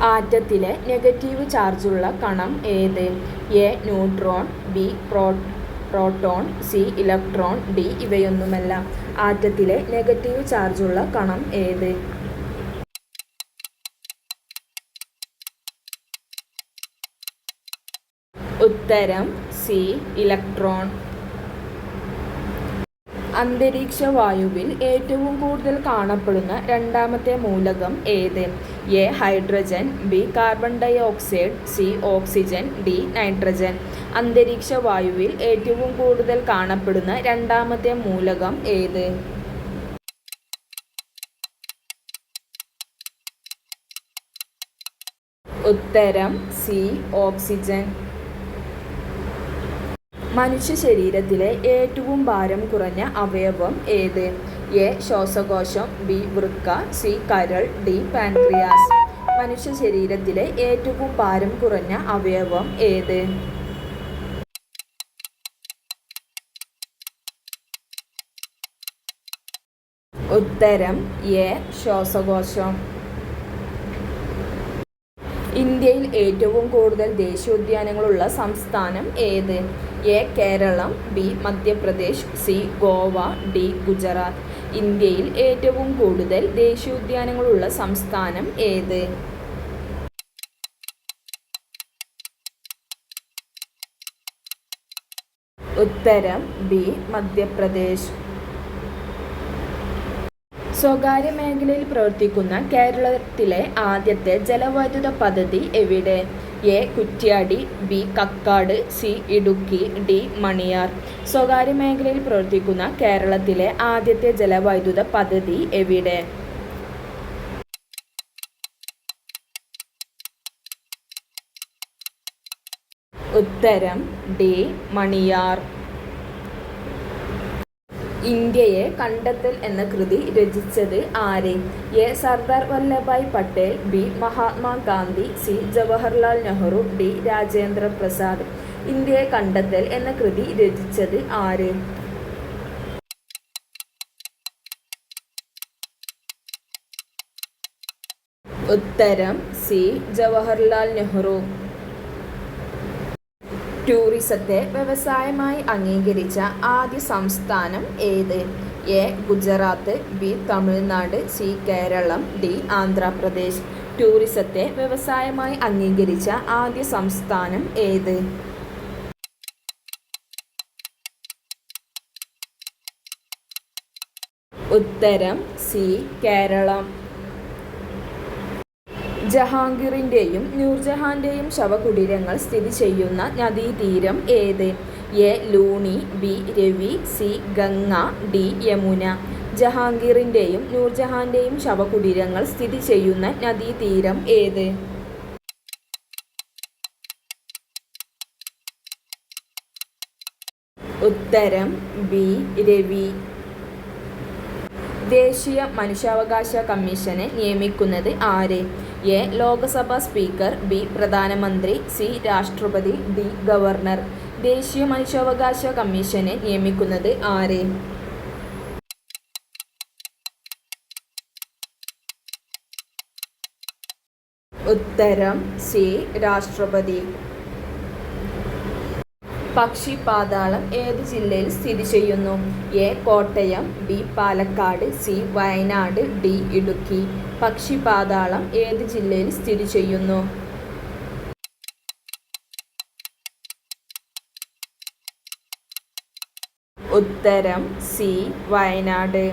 ആറ്റത്തിലെ negative ചാർജുള്ള കണം ഏത്? A neutron, B proton, C electron, D ഇവയൊന്നുമല്ല. ആറ്റത്തിലെ നെഗറ്റീവ് ചാർജുള്ള കണം ഏത്? ഉത്തരം സി ഇലക്ട്രോൺ. അന്തരീക്ഷ വായുവിൽ ഏറ്റവും കൂടുതൽ കാണപ്പെടുന്ന രണ്ടാമത്തെ മൂലകം ഏത്? എ ഹൈഡ്രജൻ, ബി കാർബൺ ഡൈ ഓക്സൈഡ്, സി ഓക്സിജൻ, ഡി നൈട്രജൻ. അന്തരീക്ഷ വായുവിൽ ഏറ്റവും കൂടുതൽ കാണപ്പെടുന്ന രണ്ടാമത്തെ മൂലകം ഏത്? ഉത്തരം സി ഓക്സിജൻ. മനുഷ്യ ശരീരത്തിലെ ഏറ്റവും ഭാരം കുറഞ്ഞ അവയവം ഏത്? എ ശ്വാസകോശം, ബി വൃക്ക, സി കരൾ, ഡി പാൻക്രിയാസ്. മനുഷ്യ ശരീരത്തിലെ ഏറ്റവും ഭാരം കുറഞ്ഞ അവയവം ഏത്? ഉത്തരം എ ശ്വാസകോശം. ഇന്ത്യയിൽ ഏറ്റവും കൂടുതൽ ദേശീയോദ്യാനങ്ങളുള്ള സംസ്ഥാനം ഏത്? A Keralam, B Madhya Pradesh, C Goa, D Gujarat. ഇന്ത്യയിൽ ഏറ്റവും കൂടുതൽ ദേശീയോദ്യാനങ്ങളുള്ള സംസ്ഥാനം ഏത്? ഉത്തരം ബി മധ്യപ്രദേശ്. സ്വകാര്യ മേഖലയിൽ പ്രവർത്തിക്കുന്ന കേരളത്തിലെ ആദ്യത്തെ ജലവൈദ്യുത പദ്ധതി എവിടെ? A Kuttiyadi, B Kakkad, C Idukki, D Maniyar. സ്വകാര്യ മേഖലയിൽ പ്രവർത്തിക്കുന്ന കേരളത്തിലെ ആദ്യത്തെ ജലവൈദ്യുത പദ്ധതി എവിടെ? ഉത്തരം ഡി മണിയാർ. ഇന്ത്യയെ കണ്ടെത്തൽ എന്ന കൃതി രചിച്ചത് ആര്? A Sardar Vallabhbhai Patel, B Mahatma Gandhi, C Jawaharlal Nehru, D Rajendra Prasad. ഇന്ത്യയെ കണ്ടെത്തൽ എന്ന കൃതി രചിച്ചത് ആര്? ഉത്തരം സി ജവഹർലാൽ നെഹ്റു. ടൂറിസത്തെ വ്യവസായമായി അംഗീകരിച്ച ആദ്യ സംസ്ഥാനം ഏത്? A Gujarat, B Tamil Nadu, C Kerala, D Andhra Pradesh. ടൂറിസത്തെ വ്യവസായമായി അംഗീകരിച്ച ആദ്യ സംസ്ഥാനം ഏത്? ഉത്തരം സി കേരളം. ജഹാംഗീറിൻ്റെയും നൂർജഹാൻ്റെയും ശവകുടീരങ്ങൾ സ്ഥിതി ചെയ്യുന്ന നദീതീരം ഏത്? A Luni, B Ravi, C Ganga, D Yamuna. ജഹാംഗീറിൻ്റെയും നൂർജഹാൻ്റെയും ശവകുടീരങ്ങൾ സ്ഥിതി ചെയ്യുന്ന നദീതീരം ഏത്? ഉത്തരം ബി രവി. ദേശീയ മനുഷ്യാവകാശ കമ്മീഷനെ നിയമിക്കുന്നത് ആര്? എ ലോക്സഭാ സ്പീക്കർ, ബി പ്രധാനമന്ത്രി, സി രാഷ്ട്രപതി, ഡി ഗവർണർ. ദേശീയ മനുഷ്യാവകാശ കമ്മീഷനെ നിയമിക്കുന്നത് ആര്? ഉത്തരം സി രാഷ്ട്രപതി. പക്ഷിപാതാളം ഏത് ജില്ലയിൽ സ്ഥിതി ചെയ്യുന്നു? A Kottayam, B Palakkad, C Wayanad, D Idukki. Pakshipathalam ഏത് ജില്ലയിൽ സ്ഥിതി ചെയ്യുന്നു? ഉത്തരം സി വയനാട്.